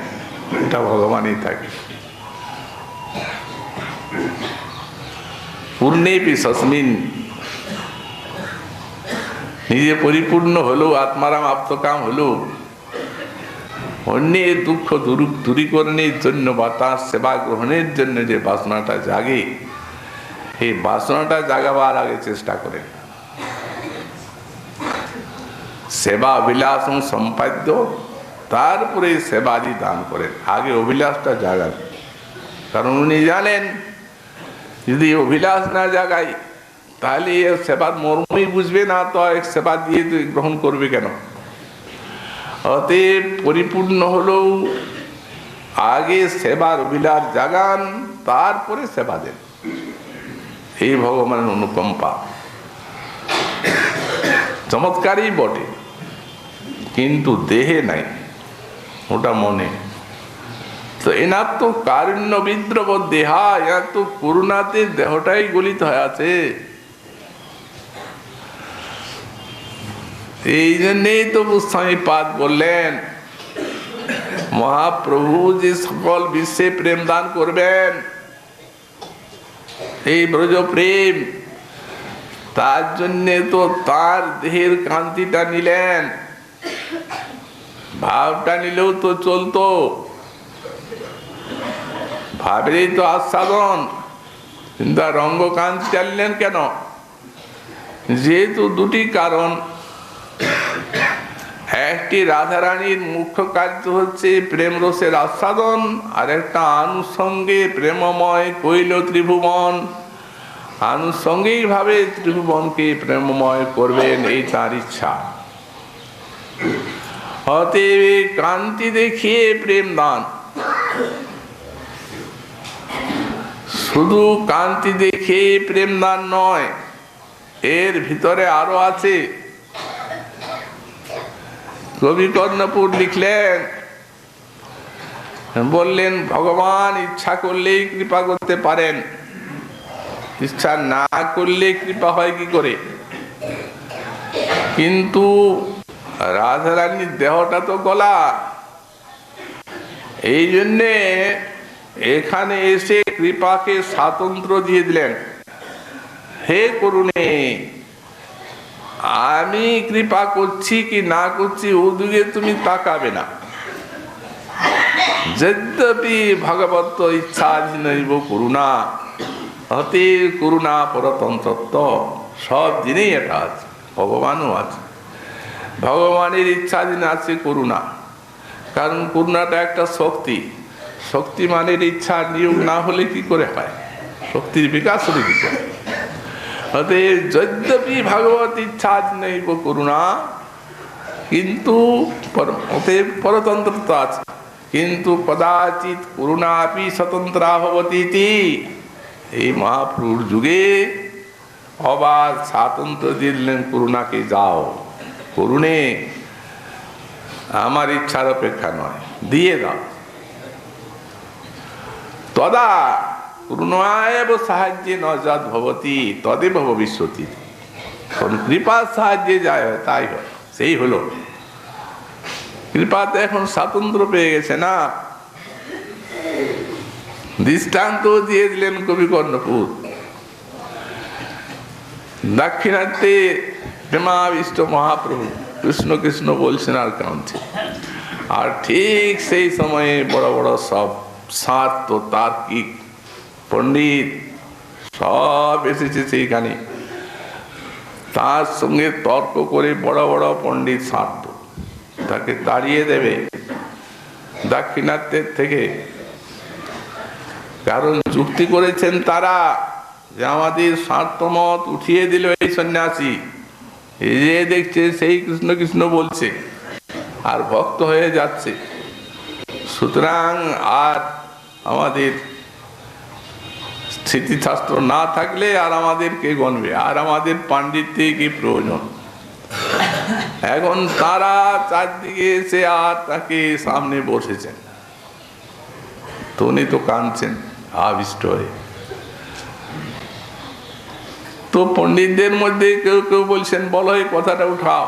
এটা ভগবানই থাকে। পূর্ণেপি সস্মিন, নিজে পরিপূর্ণ হলো, আত্মারাম আপ্তকাম হলো, অন্যের দুঃখ দূরীকরণের জন্য বা তার সেবা গ্রহণের জন্য যে বাসনাটা জাগে, এই বাসনাটা জাগাবার আগে চেষ্টা করেন। সেবা অভিলাষ সম্পাদ্য, তারপরে সেবাদি দান করেন। আগে অভিলাষটা জাগান, কারণ উনি জানেন যদি অভিলাষ না জাগাই তাহলে সেবার মর্মই বুঝবে না, তো এক সেবা দিয়ে গ্রহণ করবে কেন? অতএব পরিপূর্ণ হলেও আগে সেবার অভিলাষ জাগান, তারপরে সেবা দেন। এই ভগবানের অনুকম্পা চমৎকারই বটে, কিন্তু দেহে নাই, ওটা মনে। তো এনার তো কারুণ্য বিদ্রব দেহা, এনার তো করুণাতে দেহটাই গলিত হয়ে আছে। এই জন্যেই তো গোস্বামীপাদ বললেন মহাপ্রভু যে সকল বিশ্বে প্রেম দান করবেন, এই ব্রজ প্রেম, তার জন্য তো তার দেহের কান্তিটা নিলেন। ভাবটা নিলেও তো চলতো, ভাবেরই তো আস্বাদন, কিন্তু রঙ্গ কান্তিটা নিলেন কেন? যেহেতু দুটি কারণ, একটি রাধারানীর মুখ্য কার্য হচ্ছে প্রেম রসের আস্বাদন, আর একটা আনুষঙ্গে প্রেমময় কইল ত্রিভুবন, আনুষঙ্গিক ভাবে ত্রিভুবনকে প্রেমময় করবেন, এই তার ইচ্ছা। অতএব কান্তি দেখিয়ে প্রেম দান, শুধু কান্তি দেখে প্রেম দান নয়, এর ভিতরে আরো আছে। কবি কর্ণপুর লিখলেন, বললেন ভগবান ইচ্ছা করলেই কৃপা করতে পারেন, ইচ্ছা না করলে কৃপা হয় কি করে? কিন্তু রাধারানীর দেহটা তো গলা, এই জন্যে এখানে এসে কৃপাকে স্বাতন্ত্র দিয়ে দিলেন। হে করুণে, আমি কৃপা করছি কি না করছি ওদিকে তুমি তাকাবে না। যদ্যপি ভগবত ইচ্ছাধীনৈব করুণা, অতি করুণা পরতন্ত্রত্ব, সব দিনেই এটা আছে, ভগবানও আছে। ভগবানের ইচ্ছাধীন আছে করুণা, কারণ করুণাটা একটা শক্তি। শক্তিমানের ইচ্ছা নিয়োগ না হলে কি করে হয়? শক্তির বিকাশ হলে কি করে? অতএব যদ্যপি ভগবত ইচ্ছাধীনৈব করুণা, কিন্তু অতএব পরতন্ত্রতা আছে, কিন্তু কদাচিৎ করুণাপি স্বতন্ত্রা ভবতি ইতি। এই মহাপ্রভুর যুগে অবাধ স্বাতন্ত্র্য দিলেন করুণাকে, যাও করুণে, আমার ইচ্ছার অপেক্ষা নয়, দিয়ে দাও। তদা করুণায়ব সাহায্যে নজাত ভবতি তদেব ভবিষ্যতি। কোন কৃপার সাহায্যে যায় তাই হয়, সেই হলো কৃপাতে এখন স্বাতন্ত্র্য পেয়ে গেছে না। দৃষ্টান্ত দিয়ে দিলেন কবি কর্ণপুর। দাক্ষিণাত্যে প্রেমাবিষ্ট মহাপ্রভু কৃষ্ণ কৃষ্ণ বলছেন আর কাঁদছেন, আর ঠিক সেই সময়ে বড় বড় সব স্বার্থ তার্কিক পণ্ডিত সব এসেছে সেইখানে। তার সঙ্গে তর্ক করে বড় বড় পণ্ডিত স্বার্থ তাকে তাড়িয়ে দেবে দাক্ষিণাত্যের থেকে। কারণ যুক্তি করেছেন তারা যে আমাদের স্বার্থমত উঠিয়ে দিল এই সন্ন্যাসী, এই যে দেখছে সেই কৃষ্ণ কৃষ্ণ বলছে আর ভক্ত হয়ে যাচ্ছে, সুতরাং আর আমাদের স্থিতিশাস্ত্র না থাকলে আর আমাদের কে গণবে, আর আমাদের পাণ্ডিত্যে কি প্রয়োজন। এখন তারা চারদিকে এসে আর তাকে সামনে বসেছেন, তো উনি তো কাঁদছেন আবিষ্ট হয়ে। তো পণ্ডিতদের মধ্যে কেউ কেউ বলছেন, বলো এই কথাটা উঠাও।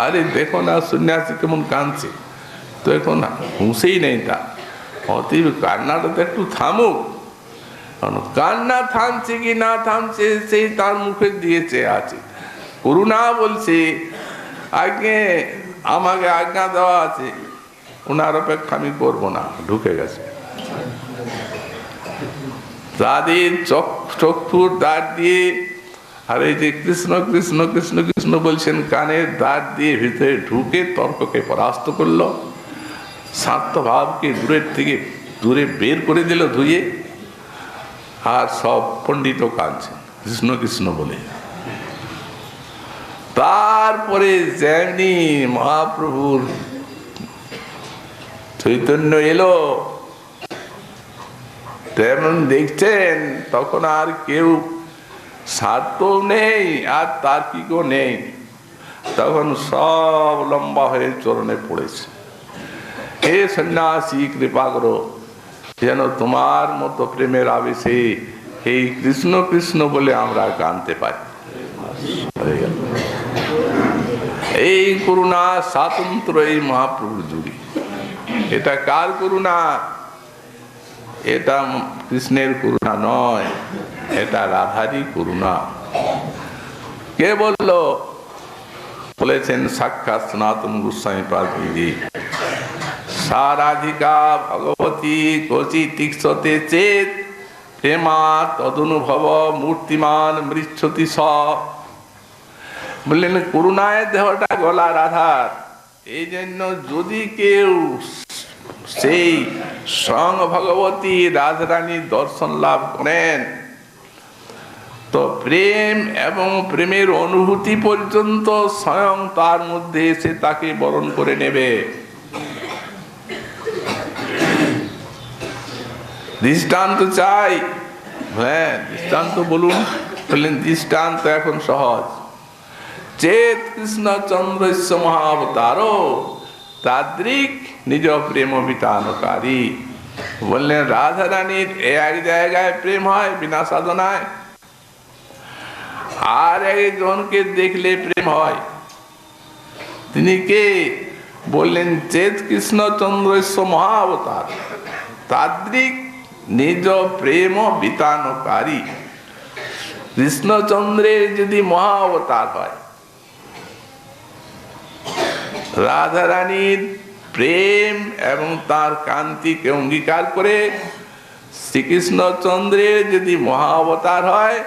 আরে দেখো না সন্ন্যাসী কেমন কাঁদছে, তো এখন হুঁশেই নেই তার, অতীব কান্নাটা তো একটু থামুক। কান্না থামছে কি না থামছে সেই তার মুখের দিয়ে চেয়ে আছে। করুণা বলছে আগে আমাকে আজ্ঞা দেওয়া আছে, ওনার অপেক্ষা আমি করবো না, ঢুকে গেছে। তাদের চক্ষুর দ্বার দিয়ে, আর এই যে কৃষ্ণ কৃষ্ণ কৃষ্ণ কৃষ্ণ বলছেন কানের দ্বার দিয়ে ভিতরে ঢুকে তর্ককে পরাস্ত করলো, স্বার্থভাবকে দূরের থেকে দূরে বের করে দিল ধুয়ে। আর সব পণ্ডিত কাঁদছেন কৃষ্ণ কৃষ্ণ বলে। তারপরে যেমনি মহাপ্রভুর চৈতন্য এলো তেমন দেখছেন তখন আর কেউ স্বার্থ নেই আর তার্কিকও নেই, তখন সব লম্বা হয়ে চরণে পড়েছে। হে সন্ন্যাসী কৃপা করো, যেন তোমার মতো প্রেমের আবেশে এই কৃষ্ণ কৃষ্ণ বলে আমরা কাঁদতে পারি। এই করুণা স্বাতন্ত্র এই মহাপ্রভুর যুগে। এটা কার করুণা? এটা কৃষ্ণের করুণা নয়, এটা রাধারই করুণা। কে বলল? বলেছেন সাক্ষাৎ সনাতন গোস্বামী পাদজি। সারাধিকা ভগবতী কোচি তিক্ষতে চেত প্রেমা তদনুভব মূর্তিমান মৃচ্ছতি স। বললেন করুণায় দেহটা গলা রাধার, এই জন্য যদি কেউ সেই স্বয়ং ভগবতী রাজরানীর দর্শন লাভ করেন তো প্রেম এবং প্রেমের অনুভূতি পর্যন্ত স্বয়ং তার মধ্যে এসে তাকে বরণ করে নেবে। দৃষ্টান্ত চাই? হ্যাঁ দৃষ্টান্ত বলুন। বললেন দৃষ্টান্ত এখন সহজ। চেত কৃষ্ণচন্দ্রস্য মহাবতারো তাদ্রিক নিজ প্রেম বিতানকারী। বললেন রাধা রানীর এক জায়গায় প্রেম হয় বিনা সাধনায়, আর একজনকে দেখলে প্রেম হয়। তিনি কে? বললেন চেত কৃষ্ণচন্দ্রস্য মহাবতার তাদ্রিক নিজ প্রেম বিতানকারী। কৃষ্ণচন্দ্রের যদি মহাবতার হয়, রাধা রানীর প্রেম এবং তার কান্তিকে অঙ্গীকার করে শ্রীকৃষ্ণচন্দ্রের যদি মহাবতার হয়,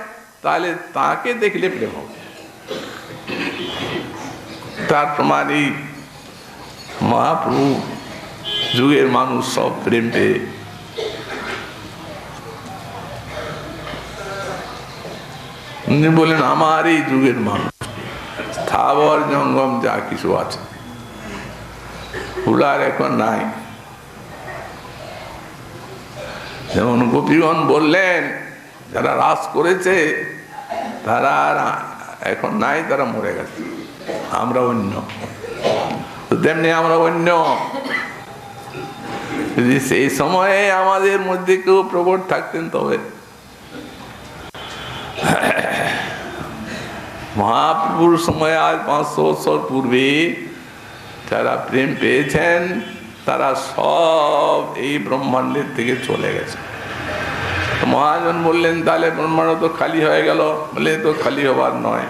তাহলে তাকে দেখলে প্রেম হবে। তার প্রমাণ এই মহাপ্রভু যুগের মানুষ সব প্রেম পেয়ে বলেন আমার এই যুগের মানুষ স্থাবর জঙ্গম যা কিছু আছে হুলার এখন নাই। যেমন গোপীগণ বললেন যারা রাস করেছে তারা আর এখন নাই, তারা মরে গেছে, আমরা অন্য। তেমনি আমরা অন্য। যদি সেই সময়ে আমাদের মধ্যে কেউ প্রবট থাকতেন তবে। মহাপ্রভুর সময় আজ 500 বছর পূর্বে যারা প্রেম পেয়েছেন তারা সব এই ব্রহ্মাণ্ডের থেকে চলে গেছে। মহাজন বললেন তাহলে ব্রহ্মাণ্ড তো খালি হয়ে গেল। বলে তো খালি হবার নয়,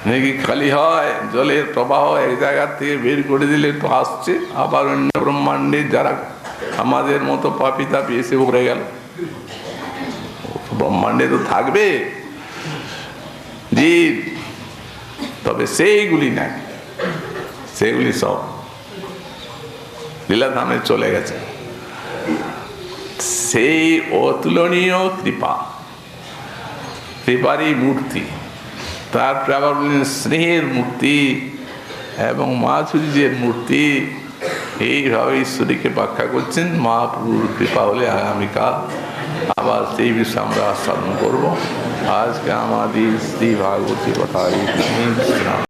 নাকি খালি হয়? জলের প্রবাহ এক জায়গা থেকে বের করে দিলে তো আসছে, আবার অন্য ব্রহ্মাণ্ডে যারা আমাদের মতো পাপী তাপি এসে ভরে গেল। ব্রহ্মাণ্ডে তো থাকবে জীব, তবে সেইগুলি নাই, সেগুলি সব লীলাধামে চলে গেছে। সেই অতুলনীয় কৃপারই মূর্তি, তারপরে আবার বললেন স্নেহের মূর্তি এবং মাধুর্যের মূর্তি। এইভাবে ঈশ্বরীকে ব্যাখ্যা করছেন। মহাপ্রভুর কৃপা হলে আগামীকাল আবার সেই বিষয়ে আমরা আস্বাদন করবো। আজকে আমাদের শ্রী ভাগবতী কথা